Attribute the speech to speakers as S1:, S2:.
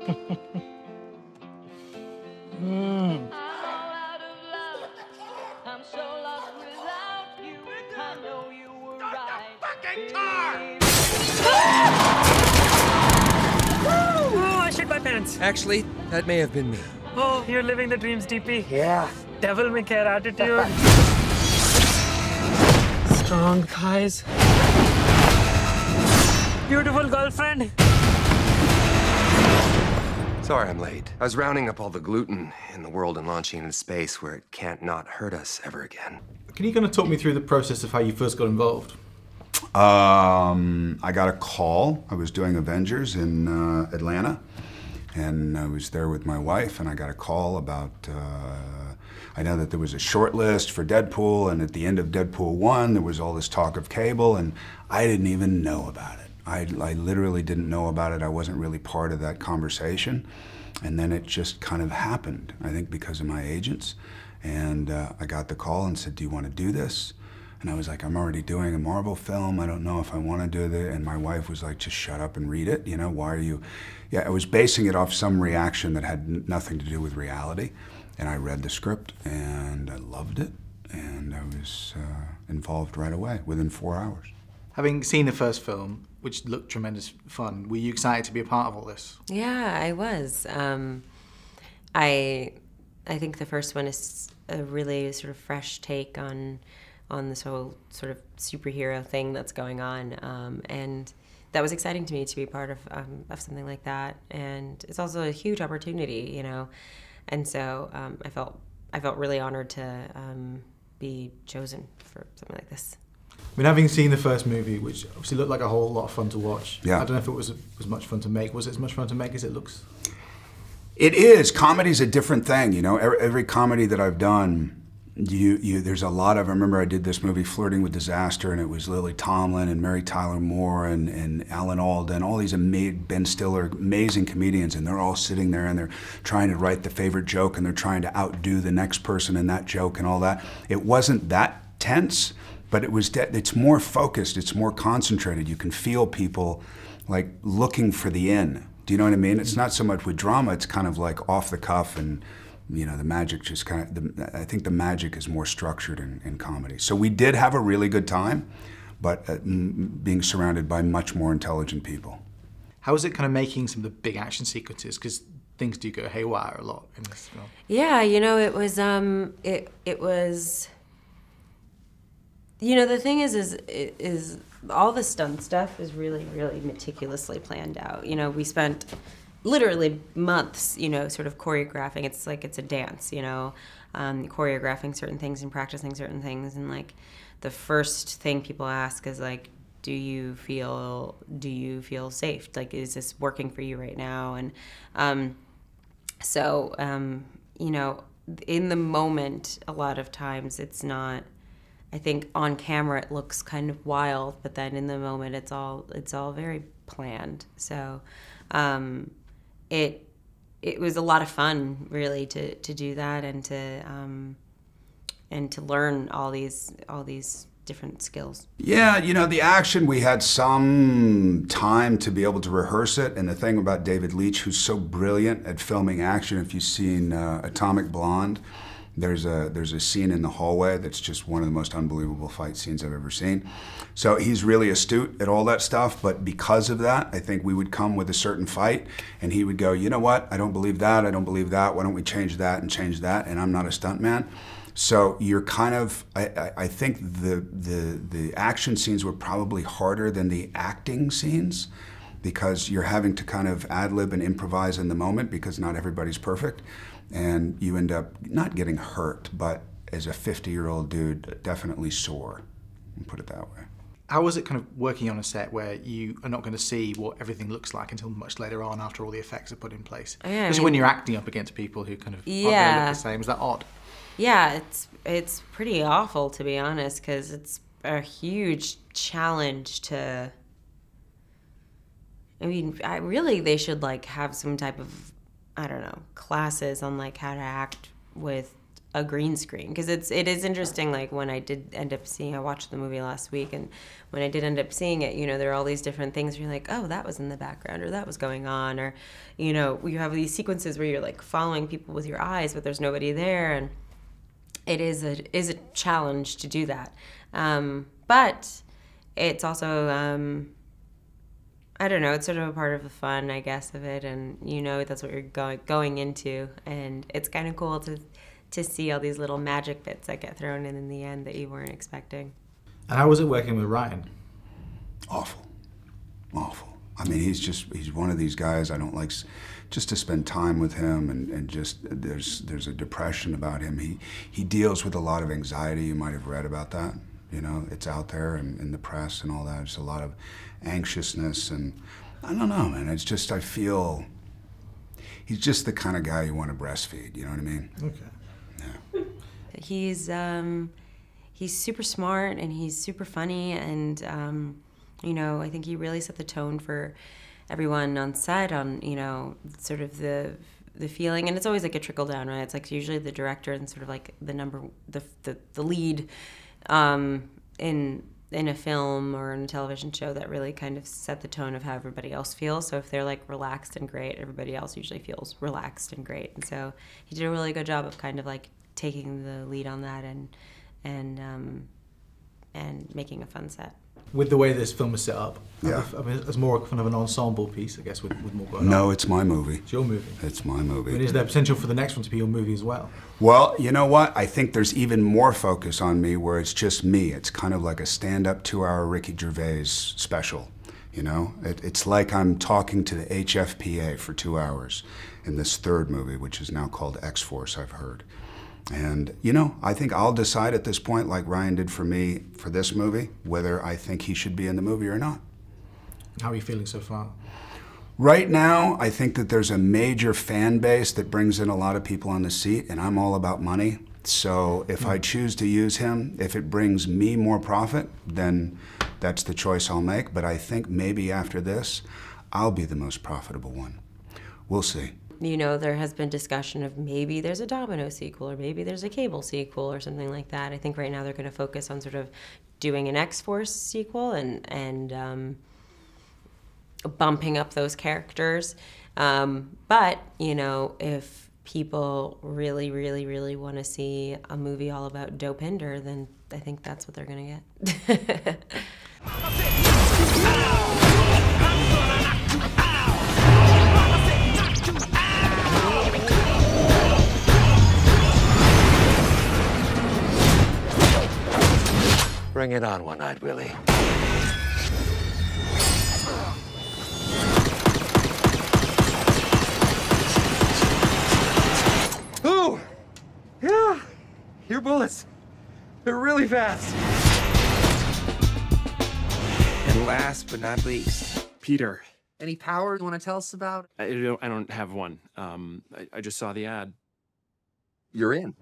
S1: Oh, I shit my pants.
S2: Actually, that may have been me.
S1: Oh, you're living the dreams, DP. Yeah. Devil may care attitude. Strong thighs. Beautiful girlfriend.
S2: Sorry I'm late. I was rounding up all the gluten in the world and launching into space where it can't not hurt us ever again.
S3: Can you kind of talk me through the process of how you first got involved?
S4: I got a call. I was doing Avengers in Atlanta, and I was there with my wife, and I got a call about, I know that there was a short list for Deadpool, and at the end of Deadpool 1, there was all this talk of cable, and I didn't even know about it. I literally didn't know about it. I wasn't really part of that conversation. And then it just kind of happened, I think because of my agents. And I got the call and said, do you want to do this? And I was like, I'm already doing a Marvel film. I don't know if I want to do that. And my wife was like, just shut up and read it. You know, why are you? Yeah, I was basing it off some reaction that had nothing to do with reality. And I read the script and I loved it. And I was involved right away, within 4 hours.
S3: Having seen the first film, which looked tremendous fun, were you excited to be a part of all this?
S5: Yeah, I was. I think the first one is a really sort of fresh take on this whole sort of superhero thing that's going on, and that was exciting to me to be part of something like that. And it's also a huge opportunity, you know, and so I felt really honored to be chosen for something like this.
S3: I mean, having seen the first movie, which obviously looked like a whole lot of fun to watch,
S4: yeah.
S3: I don't know if it was as much fun to make. Was it as much fun to make as it looks?
S4: It is. Comedy's a different thing, you know. Every comedy that I've done, there's a lot of. I remember I did this movie, Flirting with Disaster, and it was Lily Tomlin and Mary Tyler Moore and Alan Alda, all these Ben Stiller, amazing comedians, and they're all sitting there and they're trying to write the favorite joke and they're trying to outdo the next person in that joke and all that. It wasn't that tense. But it's more focused, it's more concentrated. You can feel people like looking for the in. Do you know what I mean? It's not so much with drama, it's kind of like off the cuff, and you know, the magic just kind of, I think the magic is more structured in comedy. So we did have a really good time, but being surrounded by much more intelligent people.
S3: How was it kind of making some of the big action sequences? Because things do go haywire a lot in this film.
S5: Yeah, you know, it was. You know, the thing is all the stunt stuff is really, really meticulously planned out. You know, we spent literally months, you know, sort of choreographing. It's like it's a dance, you know, choreographing certain things and practicing certain things. And like the first thing people ask is like, do you feel safe? Like, is this working for you right now? And you know, in the moment, a lot of times it's not. I think on camera it looks kind of wild, but then in the moment it's all very planned. So it was a lot of fun, really, to do that and to learn all these different skills. Yeah,
S4: you know, the action, we had some time to be able to rehearse it, and the thing about David Leitch, who's so brilliant at filming action, if you've seen Atomic Blonde, there's a scene in the hallway that's just one of the most unbelievable fight scenes I've ever seen. So he's really astute at all that stuff, but because of that, I think we would come with a certain fight, and he would go, you know what, I don't believe that, I don't believe that, why don't we change that and change that, and I'm not a stuntman. So you're kind of, I think the action scenes were probably harder than the acting scenes, because you're having to kind of ad-lib and improvise in the moment because not everybody's perfect. And you end up not getting hurt, but as a 50-year-old dude, definitely sore, and put it that way.
S3: How was it kind of working on a set where you are not going to see what everything looks like until much later on after all the effects are put in place?
S5: Yeah,
S3: Especially when you're acting up against people who kind of aren't going to look the same. Is that odd?
S5: Yeah, it's pretty awful, to be honest, because it's a huge challenge to... I mean, they should like have some type of, I don't know, classes on like how to act with a green screen, because it is interesting. Like when I did end up seeing, I watched the movie last week, and when I did end up seeing it, you know, there are all these different things where you're like, oh, that was in the background, or that was going on, or, you know, you have these sequences where you're like following people with your eyes, but there's nobody there, and it is a challenge to do that. But it's also, I don't know, it's sort of a part of the fun, I guess, of it, and you know that's what you're going into, and it's kind of cool to see all these little magic bits that get thrown in the end that you weren't expecting.
S3: And how was it working with Ryan?
S4: Awful. Awful. I mean, he's one of these guys I don't like just to spend time with him, and just there's a depression about him. He deals with a lot of anxiety. You might have read about that. You know, it's out there in the press and all that. There's a lot of anxiousness, and I don't know, man. It's just, I feel he's just the kind of guy you want to breastfeed. You know what I mean?
S3: Okay.
S4: Yeah.
S5: He's super smart, and he's super funny, and you know, I think he really set the tone for everyone on set on, you know, sort of the feeling, and it's always like a trickle down, right? It's like usually the director and sort of like the lead in a film or in a television show that really kind of set the tone of how everybody else feels. So if they're like relaxed and great, everybody else usually feels relaxed and great. And so he did a really good job of kind of like taking the lead on that and making a fun set.
S3: With the way this film is set up,
S4: Yeah.
S3: I mean, it's more kind of an ensemble piece, I guess, with more going on.
S4: No, it's my movie.
S3: It's your movie.
S4: It's my
S3: I mean,
S4: movie.
S3: is there potential for the next one to be your movie as well?
S4: Well, you know what? I think there's even more focus on me where it's just me. It's kind of like a stand-up 2-hour Ricky Gervais special, you know? It's like I'm talking to the HFPA for 2 hours in this third movie, which is now called X-Force, I've heard. And, you know, I think I'll decide at this point, like Ryan did for me for this movie, whether I think he should be in the movie or not.
S3: How are you feeling so far?
S4: Right now, I think that there's a major fan base that brings in a lot of people on the seat, and I'm all about money. So if I choose to use him, if it brings me more profit, then that's the choice I'll make. But I think maybe after this, I'll be the most profitable one. We'll see.
S5: You know, there has been discussion of maybe there's a Domino sequel, or maybe there's a Cable sequel or something like that. I think right now they're going to focus on sort of doing an X-Force sequel and bumping up those characters. But, you know, if people really, really, really want to see a movie all about Dopinder, then I think that's what they're going to get.
S2: Bring it on, One-Eyed Willie.
S1: Ooh! Yeah! Your bullets. They're really fast.
S6: And last but not least,
S1: Peter.
S6: any powers you want to tell us about?
S7: I don't have one. I just saw the ad.
S6: You're in.